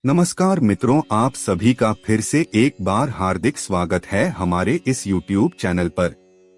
नमस्कार मित्रों, आप सभी का फिर से एक बार हार्दिक स्वागत है हमारे इस YouTube चैनल पर।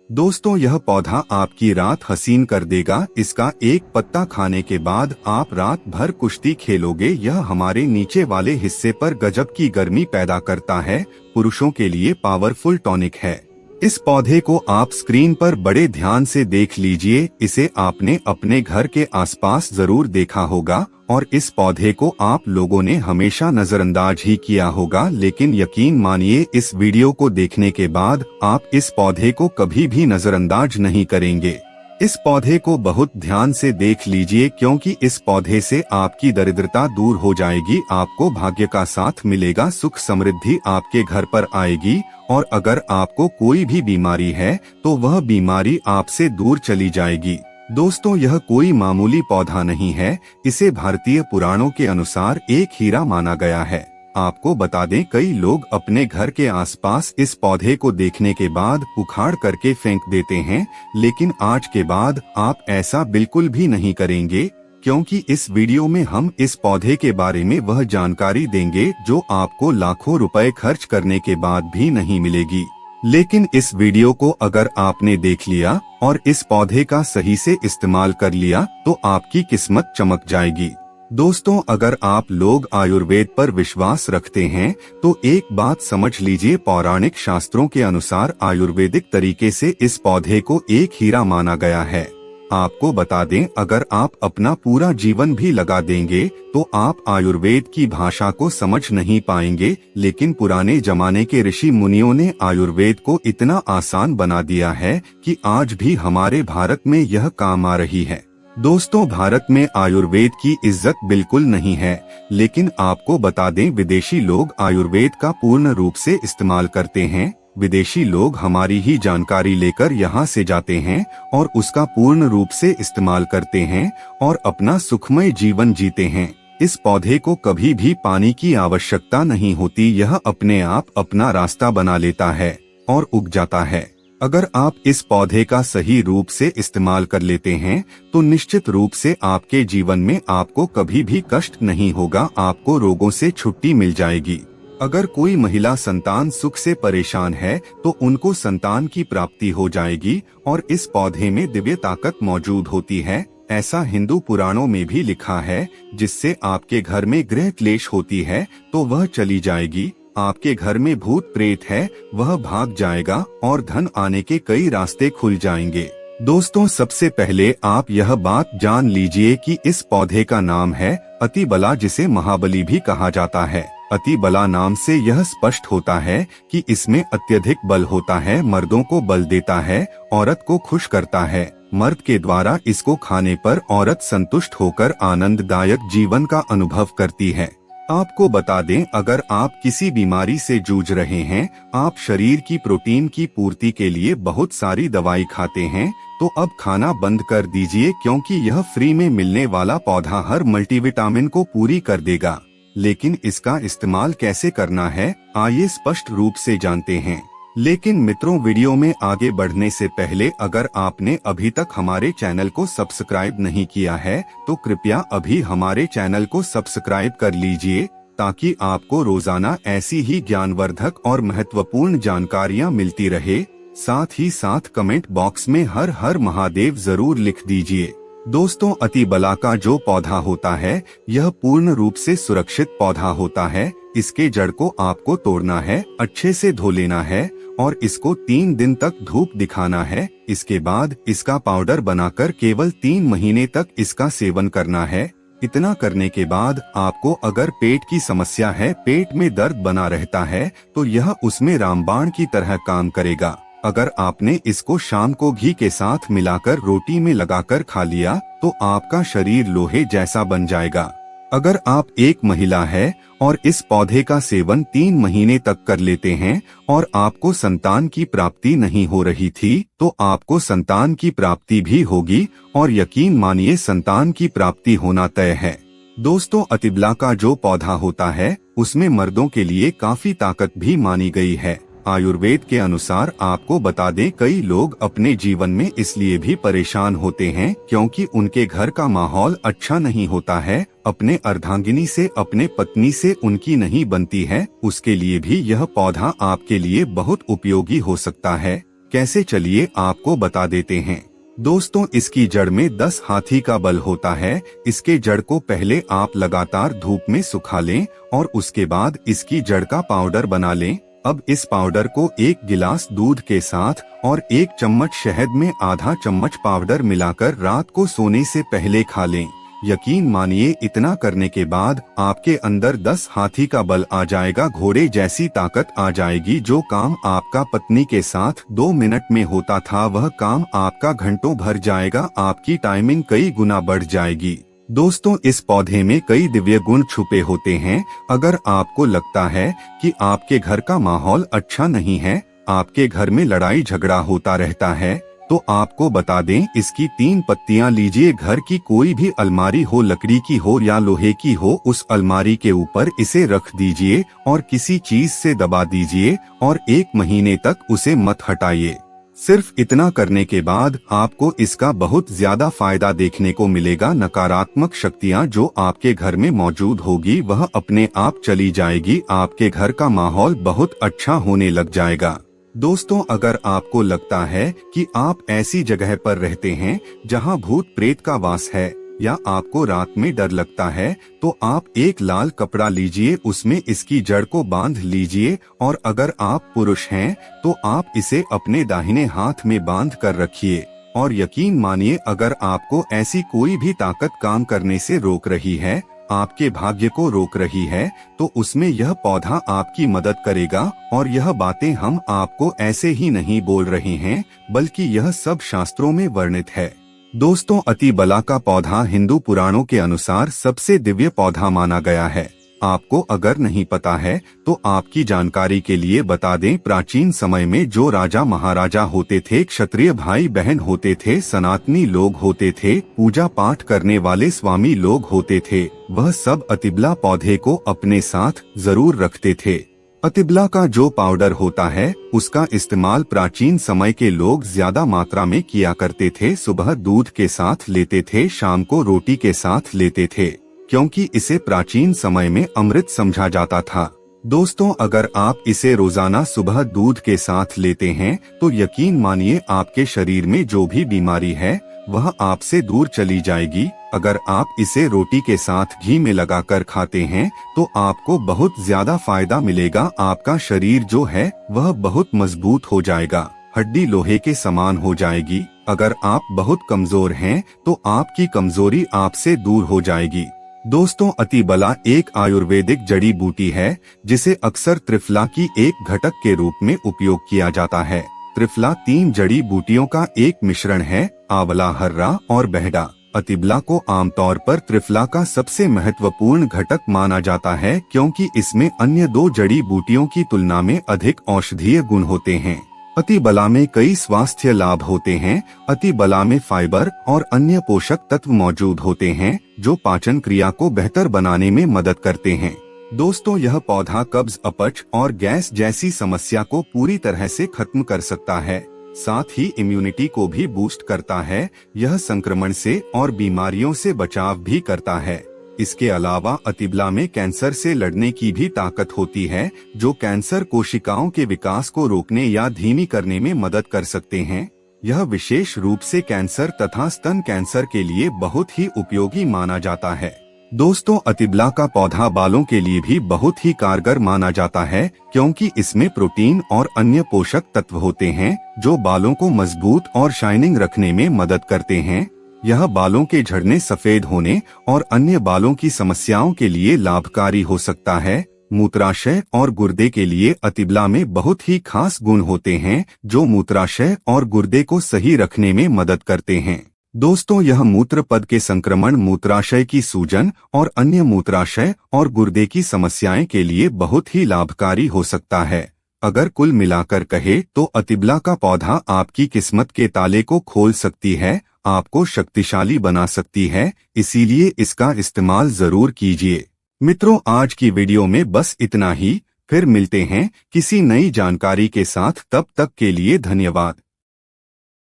दोस्तों, यह पौधा आपकी रात हसीन कर देगा। इसका एक पत्ता खाने के बाद आप रात भर कुश्ती खेलोगे। यह हमारे नीचे वाले हिस्से पर गजब की गर्मी पैदा करता है। पुरुषों के लिए पावरफुल टॉनिक है। इस पौधे को आप स्क्रीन पर बड़े ध्यान से देख लीजिए। इसे आपने अपने घर के आसपास जरूर देखा होगा और इस पौधे को आप लोगों ने हमेशा नजरअंदाज ही किया होगा, लेकिन यकीन मानिए इस वीडियो को देखने के बाद आप इस पौधे को कभी भी नजरअंदाज नहीं करेंगे। इस पौधे को बहुत ध्यान से देख लीजिए, क्योंकि इस पौधे से आपकी दरिद्रता दूर हो जाएगी, आपको भाग्य का साथ मिलेगा, सुख समृद्धि आपके घर पर आएगी और अगर आपको कोई भी बीमारी है तो वह बीमारी आपसे दूर चली जाएगी। दोस्तों, यह कोई मामूली पौधा नहीं है। इसे भारतीय पुराणों के अनुसार एक हीरा माना गया है। आपको बता दें, कई लोग अपने घर के आसपास इस पौधे को देखने के बाद उखाड़ करके फेंक देते हैं, लेकिन आज के बाद आप ऐसा बिल्कुल भी नहीं करेंगे, क्योंकि इस वीडियो में हम इस पौधे के बारे में वह जानकारी देंगे जो आपको लाखों रुपए खर्च करने के बाद भी नहीं मिलेगी। लेकिन इस वीडियो को अगर आपने देख लिया और इस पौधे का सही से इस्तेमाल कर लिया तो आपकी किस्मत चमक जाएगी। दोस्तों, अगर आप लोग आयुर्वेद पर विश्वास रखते हैं तो एक बात समझ लीजिए, पौराणिक शास्त्रों के अनुसार आयुर्वेदिक तरीके से इस पौधे को एक हीरा माना गया है। आपको बता दें, अगर आप अपना पूरा जीवन भी लगा देंगे तो आप आयुर्वेद की भाषा को समझ नहीं पाएंगे, लेकिन पुराने जमाने के ऋषि मुनियों ने आयुर्वेद को इतना आसान बना दिया है कि आज भी हमारे भारत में यह काम आ रही है। दोस्तों, भारत में आयुर्वेद की इज्जत बिल्कुल नहीं है, लेकिन आपको बता दें, विदेशी लोग आयुर्वेद का पूर्ण रूप से इस्तेमाल करते हैं। विदेशी लोग हमारी ही जानकारी लेकर यहाँ से जाते हैं और उसका पूर्ण रूप से इस्तेमाल करते हैं और अपना सुखमय जीवन जीते हैं। इस पौधे को कभी भी पानी की आवश्यकता नहीं होती, यह अपने आप अपना रास्ता बना लेता है और उग जाता है। अगर आप इस पौधे का सही रूप से इस्तेमाल कर लेते हैं तो निश्चित रूप से आपके जीवन में आपको कभी भी कष्ट नहीं होगा, आपको रोगों से छुट्टी मिल जाएगी। अगर कोई महिला संतान सुख से परेशान है तो उनको संतान की प्राप्ति हो जाएगी और इस पौधे में दिव्य ताकत मौजूद होती है। ऐसा हिंदू पुराणों में भी लिखा है, जिससे आपके घर में गृह क्लेश होती है तो वह चली जाएगी। आपके घर में भूत प्रेत है वह भाग जाएगा और धन आने के कई रास्ते खुल जाएंगे। दोस्तों, सबसे पहले आप यह बात जान लीजिए कि इस पौधे का नाम है अतिबला, जिसे महाबली भी कहा जाता है। अतिबला नाम से यह स्पष्ट होता है कि इसमें अत्यधिक बल होता है, मर्दों को बल देता है, औरत को खुश करता है। मर्द के द्वारा इसको खाने पर औरत संतुष्ट होकर आनंददायक जीवन का अनुभव करती है। आपको बता दें, अगर आप किसी बीमारी से जूझ रहे हैं, आप शरीर की प्रोटीन की पूर्ति के लिए बहुत सारी दवाई खाते हैं, तो अब खाना बंद कर दीजिए, क्योंकि यह फ्री में मिलने वाला पौधा हर मल्टीविटामिन को पूरी कर देगा। लेकिन इसका इस्तेमाल कैसे करना है, आइए स्पष्ट रूप से जानते हैं। लेकिन मित्रों, वीडियो में आगे बढ़ने से पहले अगर आपने अभी तक हमारे चैनल को सब्सक्राइब नहीं किया है तो कृपया अभी हमारे चैनल को सब्सक्राइब कर लीजिए, ताकि आपको रोजाना ऐसी ही ज्ञानवर्धक और महत्वपूर्ण जानकारियां मिलती रहे। साथ ही साथ कमेंट बॉक्स में हर हर महादेव जरूर लिख दीजिए। दोस्तों, अतिबला का जो पौधा होता है यह पूर्ण रूप से सुरक्षित पौधा होता है। इसके जड़ को आपको तोड़ना है, अच्छे से धो लेना है और इसको 3 दिन तक धूप दिखाना है। इसके बाद इसका पाउडर बनाकर केवल 3 महीने तक इसका सेवन करना है। इतना करने के बाद आपको अगर पेट की समस्या है, पेट में दर्द बना रहता है, तो यह उसमें रामबाण की तरह काम करेगा। अगर आपने इसको शाम को घी के साथ मिलाकर रोटी में लगाकर खा लिया तो आपका शरीर लोहे जैसा बन जाएगा। अगर आप एक महिला है और इस पौधे का सेवन 3 महीने तक कर लेते हैं और आपको संतान की प्राप्ति नहीं हो रही थी, तो आपको संतान की प्राप्ति भी होगी और यकीन मानिए संतान की प्राप्ति होना तय है। दोस्तों, अतिबला का जो पौधा होता है उसमें मर्दों के लिए काफी ताकत भी मानी गई है। आयुर्वेद के अनुसार आपको बता दें, कई लोग अपने जीवन में इसलिए भी परेशान होते हैं क्योंकि उनके घर का माहौल अच्छा नहीं होता है, अपने अर्धांगिनी से, अपने पत्नी से उनकी नहीं बनती है। उसके लिए भी यह पौधा आपके लिए बहुत उपयोगी हो सकता है। कैसे, चलिए आपको बता देते हैं। दोस्तों, इसकी जड़ में 10 हाथी का बल होता है। इसके जड़ को पहले आप लगातार धूप में सुखा लें और उसके बाद इसकी जड़ का पाउडर बना लें। अब इस पाउडर को 1 गिलास दूध के साथ और 1 चम्मच शहद में आधा चम्मच पाउडर मिलाकर रात को सोने से पहले खा लें। यकीन मानिए, इतना करने के बाद आपके अंदर 10 हाथी का बल आ जाएगा, घोड़े जैसी ताकत आ जाएगी। जो काम आपका पत्नी के साथ 2 मिनट में होता था, वह काम आपका घंटों भर जाएगा। आपकी टाइमिंग कई गुना बढ़ जाएगी। दोस्तों, इस पौधे में कई दिव्य गुण छुपे होते हैं। अगर आपको लगता है कि आपके घर का माहौल अच्छा नहीं है, आपके घर में लड़ाई झगड़ा होता रहता है, तो आपको बता दें, इसकी 3 पत्तियां लीजिए। घर की कोई भी अलमारी हो, लकड़ी की हो या लोहे की हो, उस अलमारी के ऊपर इसे रख दीजिए और किसी चीज से दबा दीजिए और 1 महीने तक उसे मत हटाइए। सिर्फ इतना करने के बाद आपको इसका बहुत ज्यादा फायदा देखने को मिलेगा। नकारात्मक शक्तियां जो आपके घर में मौजूद होगी, वह अपने आप चली जाएगी। आपके घर का माहौल बहुत अच्छा होने लग जाएगा। दोस्तों, अगर आपको लगता है कि आप ऐसी जगह पर रहते हैं जहां भूत प्रेत का वास है या आपको रात में डर लगता है, तो आप एक लाल कपड़ा लीजिए, उसमें इसकी जड़ को बांध लीजिए और अगर आप पुरुष हैं तो आप इसे अपने दाहिने हाथ में बांध कर रखिए। और यकीन मानिए, अगर आपको ऐसी कोई भी ताकत काम करने से रोक रही है, आपके भाग्य को रोक रही है, तो उसमें यह पौधा आपकी मदद करेगा। और यह बातें हम आपको ऐसे ही नहीं बोल रहे हैं, बल्कि यह सब शास्त्रों में वर्णित है। दोस्तों, अतिबला का पौधा हिंदू पुराणों के अनुसार सबसे दिव्य पौधा माना गया है। आपको अगर नहीं पता है तो आपकी जानकारी के लिए बता दें, प्राचीन समय में जो राजा महाराजा होते थे, क्षत्रिय भाई बहन होते थे, सनातनी लोग होते थे, पूजा पाठ करने वाले स्वामी लोग होते थे, वह सब अतिबला पौधे को अपने साथ जरूर रखते थे। अतिबला का जो पाउडर होता है, उसका इस्तेमाल प्राचीन समय के लोग ज्यादा मात्रा में किया करते थे। सुबह दूध के साथ लेते थे, शाम को रोटी के साथ लेते थे, क्योंकि इसे प्राचीन समय में अमृत समझा जाता था। दोस्तों, अगर आप इसे रोजाना सुबह दूध के साथ लेते हैं तो यकीन मानिए, आपके शरीर में जो भी बीमारी है वह आपसे दूर चली जाएगी। अगर आप इसे रोटी के साथ घी में लगाकर खाते हैं तो आपको बहुत ज्यादा फायदा मिलेगा। आपका शरीर जो है वह बहुत मजबूत हो जाएगा, हड्डी लोहे के समान हो जाएगी। अगर आप बहुत कमजोर हैं तो आपकी कमजोरी आपसे दूर हो जाएगी। दोस्तों, अतिबला एक आयुर्वेदिक जड़ी बूटी है जिसे अक्सर त्रिफला की एक घटक के रूप में उपयोग किया जाता है। त्रिफला 3 जड़ी बूटियों का एक मिश्रण है, आंवला, हर्रा और बहड़ा। अतिबला को आमतौर पर त्रिफला का सबसे महत्वपूर्ण घटक माना जाता है, क्योंकि इसमें अन्य 2 जड़ी बूटियों की तुलना में अधिक औषधीय गुण होते हैं। अतिबला में कई स्वास्थ्य लाभ होते हैं। अतिबला में फाइबर और अन्य पोषक तत्व मौजूद होते हैं जो पाचन क्रिया को बेहतर बनाने में मदद करते हैं। दोस्तों, यह पौधा कब्ज, अपच और गैस जैसी समस्या को पूरी तरह से खत्म कर सकता है। साथ ही इम्यूनिटी को भी बूस्ट करता है। यह संक्रमण से और बीमारियों से बचाव भी करता है। इसके अलावा अतिबला में कैंसर से लड़ने की भी ताकत होती है, जो कैंसर कोशिकाओं के विकास को रोकने या धीमी करने में मदद कर सकते हैं। यह विशेष रूप से कैंसर तथा स्तन कैंसर के लिए बहुत ही उपयोगी माना जाता है। दोस्तों, अतिबला का पौधा बालों के लिए भी बहुत ही कारगर माना जाता है, क्योंकि इसमें प्रोटीन और अन्य पोषक तत्व होते हैं जो बालों को मजबूत और शाइनिंग रखने में मदद करते हैं। यह बालों के झड़ने, सफेद होने और अन्य बालों की समस्याओं के लिए लाभकारी हो सकता है। मूत्राशय और गुर्दे के लिए अतिबला में बहुत ही खास गुण होते हैं जो मूत्राशय और गुर्दे को सही रखने में मदद करते हैं। दोस्तों, यह मूत्र पद के संक्रमण, मूत्राशय की सूजन और अन्य मूत्राशय और गुर्दे की समस्याएं के लिए बहुत ही लाभकारी हो सकता है। अगर कुल मिलाकर कहे तो अतिबला का पौधा आपकी किस्मत के ताले को खोल सकती है, आपको शक्तिशाली बना सकती है, इसीलिए इसका इस्तेमाल जरूर कीजिए। मित्रों, आज की वीडियो में बस इतना ही। फिर मिलते हैं किसी नई जानकारी के साथ, तब तक के लिए धन्यवाद।